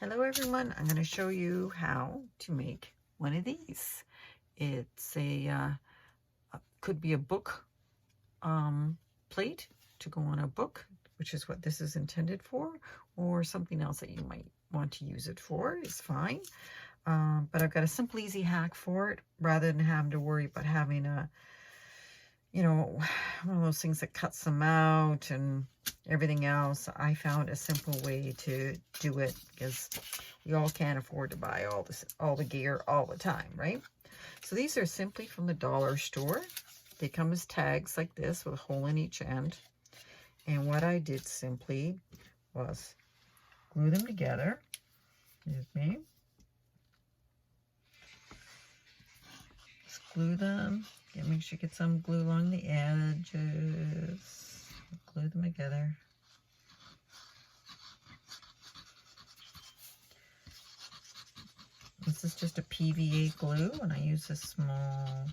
Hello everyone, I'm going to show you how to make one of these. It's could be a book plate to go on a book, which is what this is intended for, or something else that you might want to use it for is fine. But I've got a simple easy hack for it rather than having to worry about having a one of those things that cuts them out and everything else. I found a simple way to do it because we all can't afford to buy all the gear all the time, right? So these are simply from the dollar store. They come as tags like this with a hole in each end. And what I did simply was glue them together. Excuse me. Just glue them. Make sure you get some glue along the edges. Glue them together. This is just a PVA glue, and I use a small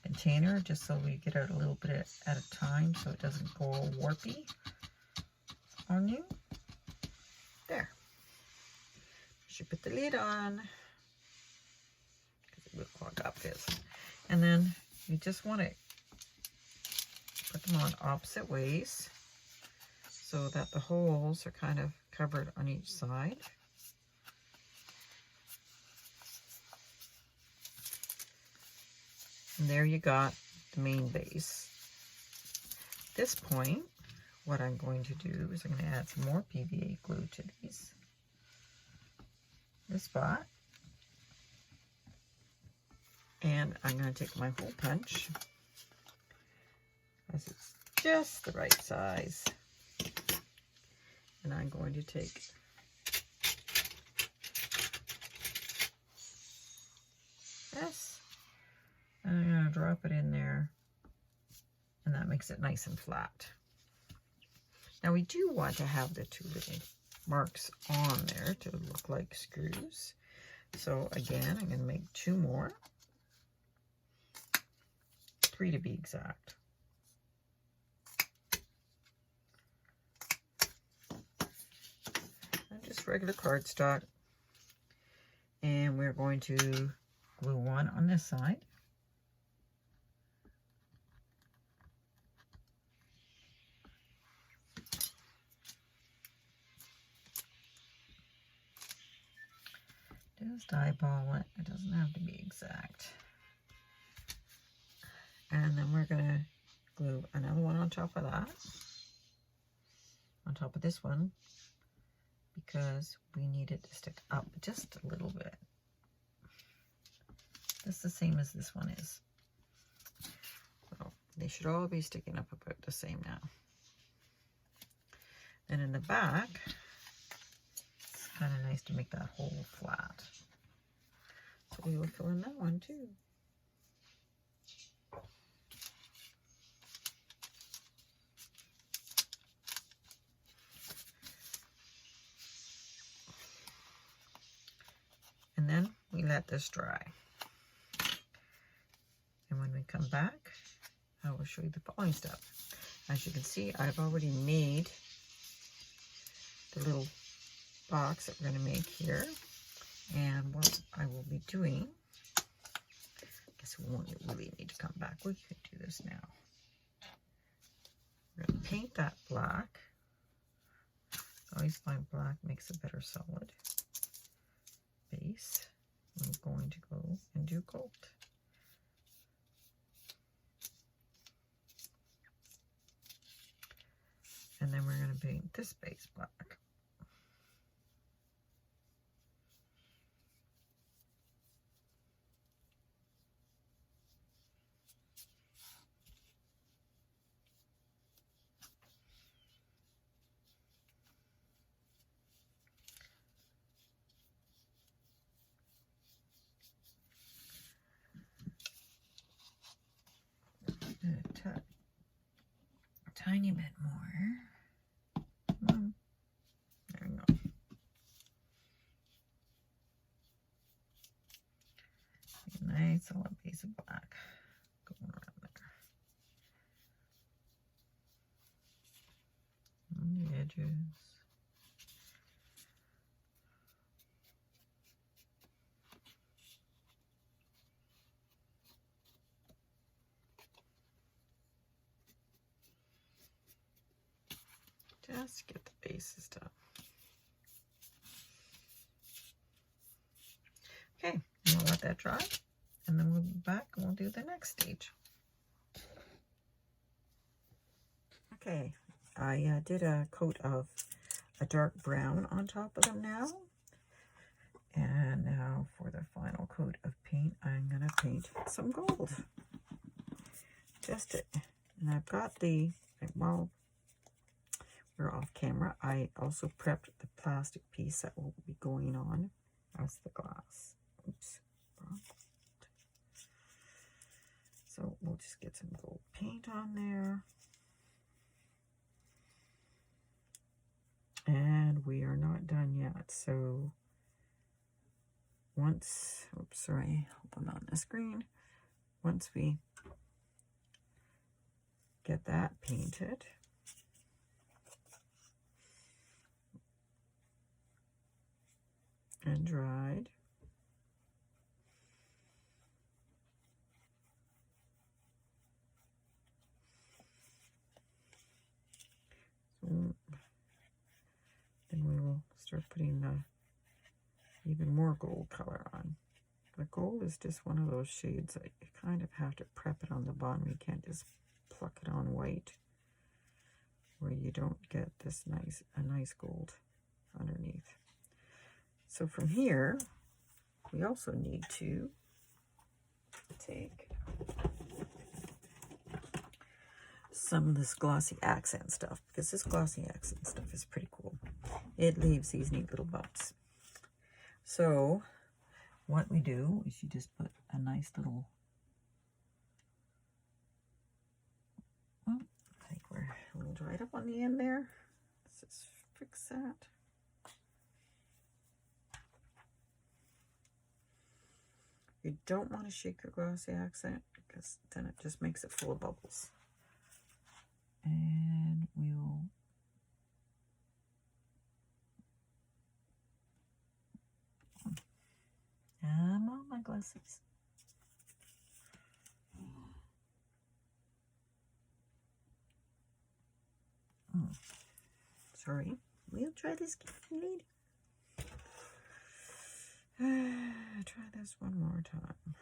container just so we get it a little bit at a time so it doesn't go all warpy on you. There. Should put the lid on because it will clog up this. And then you just want to put them on opposite ways so that the holes are kind of covered on each side. And there you got the main base. At this point, what I'm going to do is I'm going to add some more PVA glue to this spot. And I'm going to take my hole punch, as it's just the right size. And I'm going to take this, and I'm going to drop it in there, and that makes it nice and flat. Now we do want to have the two little marks on there to look like screws. So again, I'm going to make two more. 3 to be exact. And just regular cardstock. And we're going to glue one on this side. Just eyeball it. It doesn't have to be exact. And then we're going to glue another one on top of that, on top of this one, because we need it to stick up just a little bit. That's the same as this one is. So they should all be sticking up about the same now. And in the back, it's kind of nice to make that hole flat. So we will fill in that one too. And then we let this dry. And when we come back, I will show you the following step. As you can see, I've already made the little box that we're going to make here. And what I will be doing, I guess we won't really need to come back. We could do this now. We're going to paint that black. I always find black makes a better solid base. I'm going to go and do gold. And then we're going to paint this base black. A tiny bit more. There we go. A nice solid piece of black going around there. On the edges. Just to get the bases done. Okay, we'll let that dry, and then we'll be back and we'll do the next stage. Okay, I did a coat of a dark brown on top of them now. And now for the final coat of paint, I'm going to paint some gold. Just it. And I've got the, well, we're off camera. I also prepped the plastic piece that will be going on as the glass. Oops. So we'll just get some gold paint on there. And we are not done yet. So once, oops, sorry, hold on the screen. Once we get that painted, and dried, so then we will start putting the even more gold color on. The gold is just one of those shades that you kind of have to prep it on the bottom. You can't just pluck it on white where you don't get this a nice gold underneath. So from here, we also need to take some of this glossy accent stuff, because this glossy accent stuff is pretty cool. It leaves these neat little bumps. So what we do is you just put a nice little, well, I think we're a little dried up on the end there. Let's just fix that. You don't want to shake your glossy accent because then it just makes it full of bubbles. And we'll I'm on my glasses. Oh, sorry. We'll try this again. Try this one more time.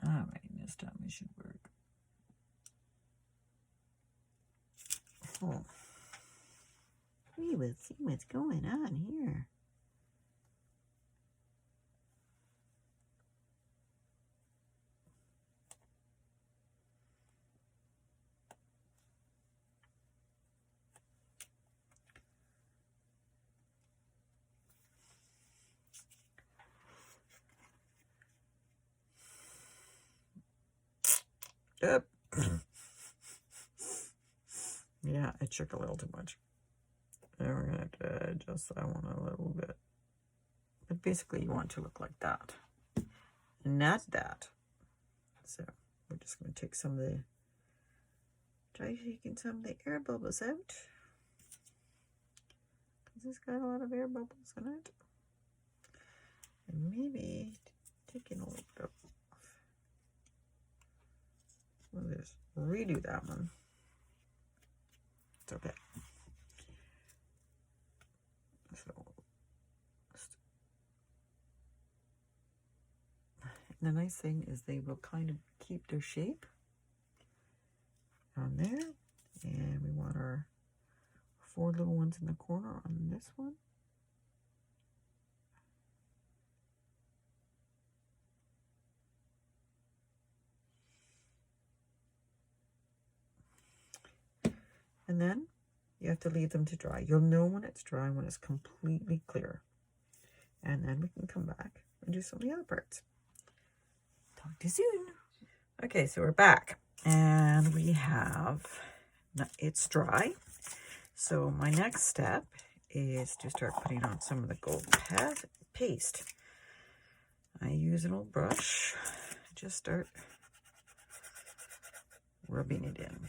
All right, this time it should work. Oh. We will see what's going on here. Yep. Yeah, I shook a little too much. And we're going to have to adjust that one a little bit. But basically, you want to look like that. Not that. So, we're just going to take some of the, try shaking some of the air bubbles out. Because it's got a lot of air bubbles in it. And maybe taking a little bit off. We'll just redo that one. It's okay. So, the nice thing is they will kind of keep their shape on there. And we want our 4 little ones in the corner on this one. And then you have to leave them to dry. You'll know when it's dry, when it's completely clear. And then we can come back and do some of the other parts. Talk to you soon. Okay, so we're back. And we have, it's dry. So my next step is to start putting on some of the gold paste. I use an old brush. Just start rubbing it in.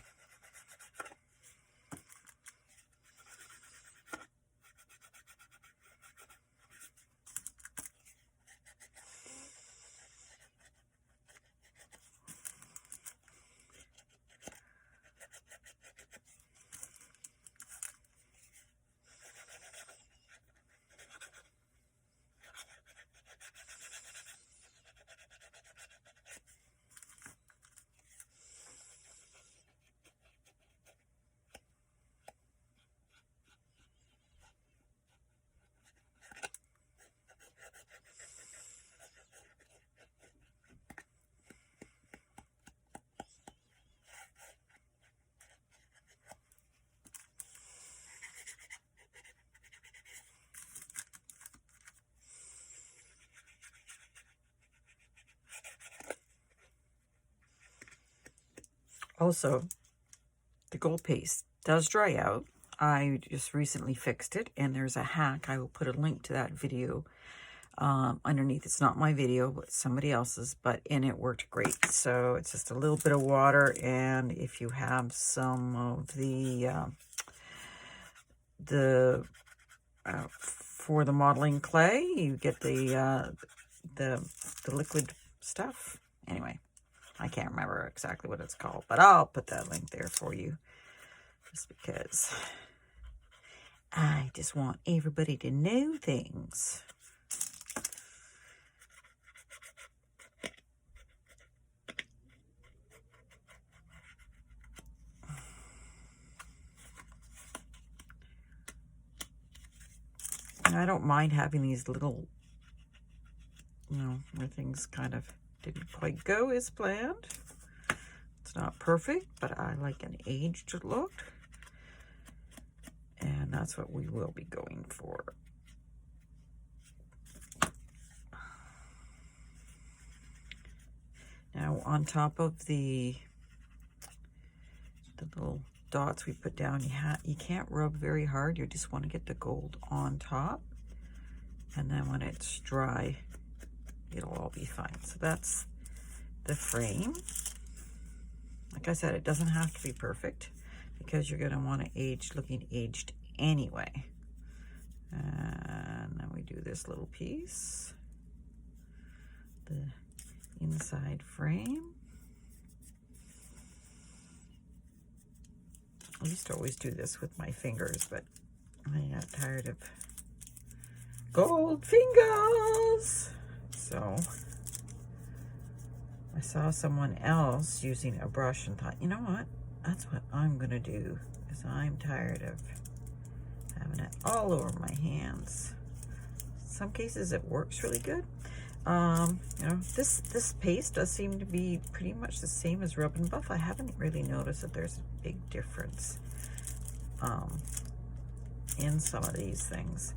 Also, the gold paste does dry out. I just recently fixed it, and there's a hack. I will put a link to that video underneath. It's not my video, but somebody else's, and it worked great. So it's just a little bit of water, and if you have some of for the modeling clay, you get the liquid stuff. Anyway, I can't remember exactly what it's called, but I'll put that link there for you, just because I just want everybody to know things. And I don't mind having these little, where things kind of didn't quite go as planned. It's not perfect, but I like an aged look. And that's what we will be going for. Now, on top of the little dots we put down, you can't rub very hard. You just want to get the gold on top, and then when it's dry, it'll all be fine. So that's the frame. Like I said, it doesn't have to be perfect, because you're going to want it looking aged anyway. And then we do this little piece, the inside frame. I used to always do this with my fingers, but I got tired of gold fingers. So I saw someone else using a brush and thought, you know what? That's what I'm going to do, because I'm tired of having it all over my hands. Some cases it works really good. This paste does seem to be pretty much the same as Rub and Buff. I haven't really noticed that there's a big difference in some of these things.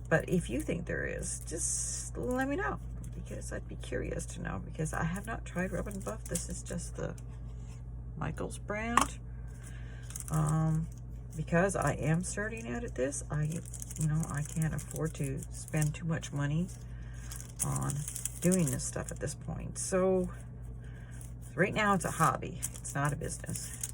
But if you think there is, just let me know, because I'd be curious to know, because I have not tried Rub and Buff. This is just the Michaels brand. Because I am starting out at this, I can't afford to spend too much money on doing this stuff at this point. So right now it's a hobby. It's not a business.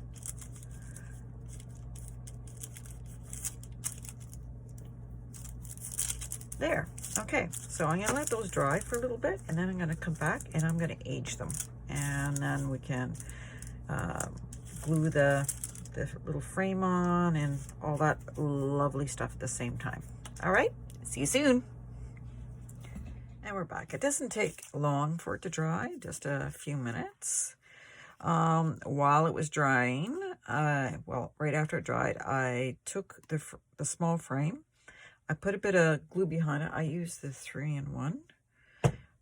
There. Okay. So I'm going to let those dry for a little bit, and then I'm going to come back and I'm going to age them. And then we can glue the little frame on and all that lovely stuff at the same time. All right. See you soon. And we're back. It doesn't take long for it to dry, just a few minutes. While it was drying, right after it dried, I took the small frame. I put a bit of glue behind it. I used the 3-in-1.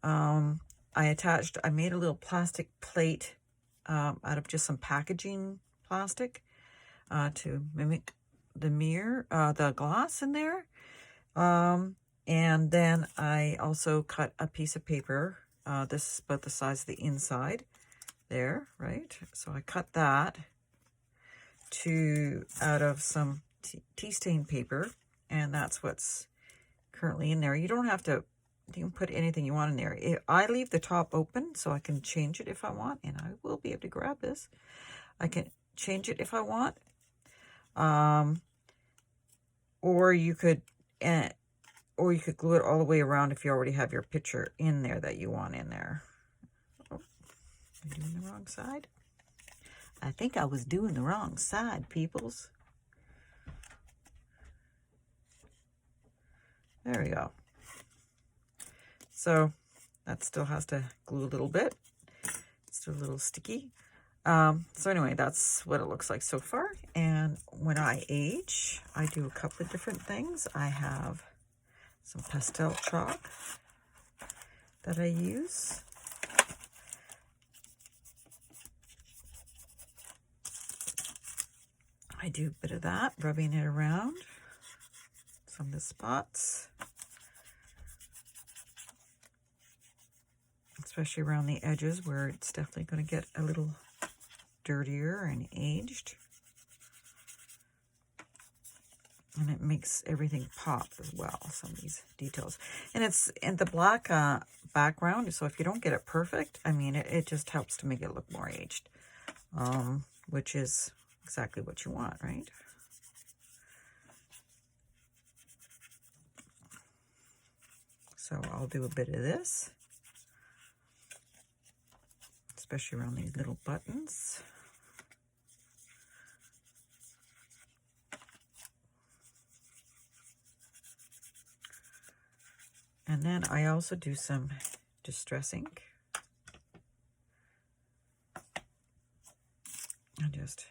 I made a little plastic plate out of just some packaging plastic to mimic the glass in there. And then I also cut a piece of paper. This is about the size of the inside there, right? So I cut that out of some tea stain paper, and that's what's currently in there. You don't have to, you can put anything you want in there. I leave the top open so I can change it if I want, and I will be able to grab this. I can change it if I want. Or you could glue it all the way around if you already have your picture in there that you want in there. Oh, I'm doing the wrong side. I think I was doing the wrong side, peoples. There we go. So that still has to glue a little bit. It's still a little sticky. So anyway, that's what it looks like so far. And when I age, I do a couple of different things. I have some pastel chalk that I use. I do a bit of that, rubbing it around some of the spots, especially around the edges where it's definitely going to get a little dirtier and aged. And it makes everything pop as well, some of these details. And it's in the black background, so if you don't get it perfect, I mean, it just helps to make it look more aged, which is exactly what you want, right? So I'll do a bit of this, especially around these little buttons. And then I also do some distress ink. And just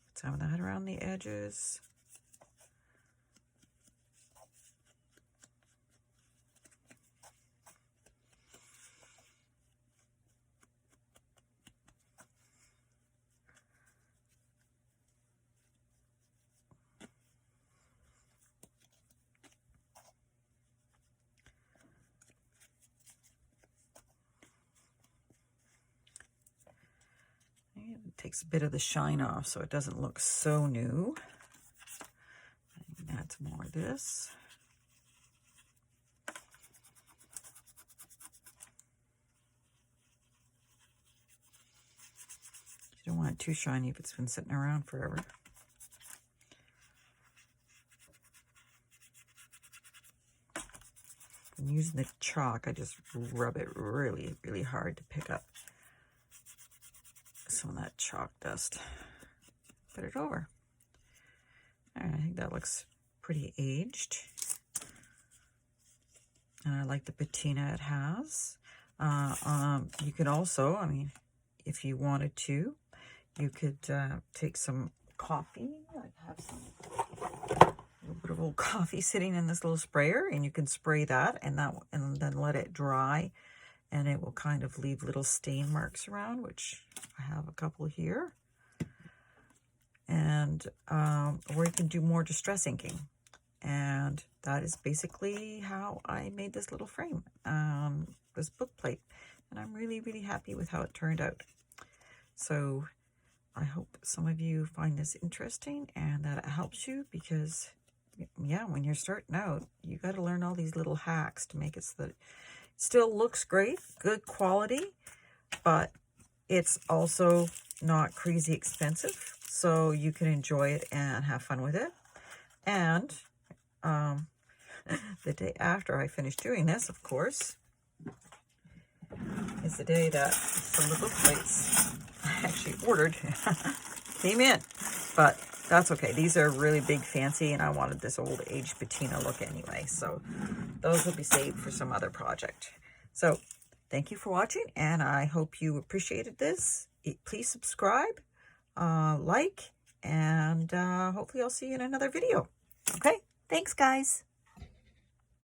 put some of that around the edges. It takes a bit of the shine off so it doesn't look so new. Add some more of this. You don't want it too shiny if it's been sitting around forever. I'm using the chalk, I just rub it really, really hard to pick up some of that chalk dust. Put it over. All right, I think that looks pretty aged. And I like the patina it has. You could also, I mean, if you wanted to, you could take some coffee. I have a little bit of old coffee sitting in this little sprayer, and you can spray that and then let it dry, and it will kind of leave little stain marks around, which I have a couple here. And or you can do more distress inking, and that is basically how I made this little frame, this book plate, and I'm really, really happy with how it turned out. So I hope some of you find this interesting and that it helps you, because yeah, when you're starting out, you got to learn all these little hacks to make it so that it still looks great, good quality, but it's also not crazy expensive, so you can enjoy it and have fun with it. And the day after I finished doing this, of course, is the day that some of the book plates I actually ordered came in. But that's okay. These are really big, fancy, and I wanted this old aged patina look anyway. So those will be saved for some other project. So thank you for watching, and I hope you appreciated this. Please subscribe, like, and hopefully I'll see you in another video. Okay, thanks guys.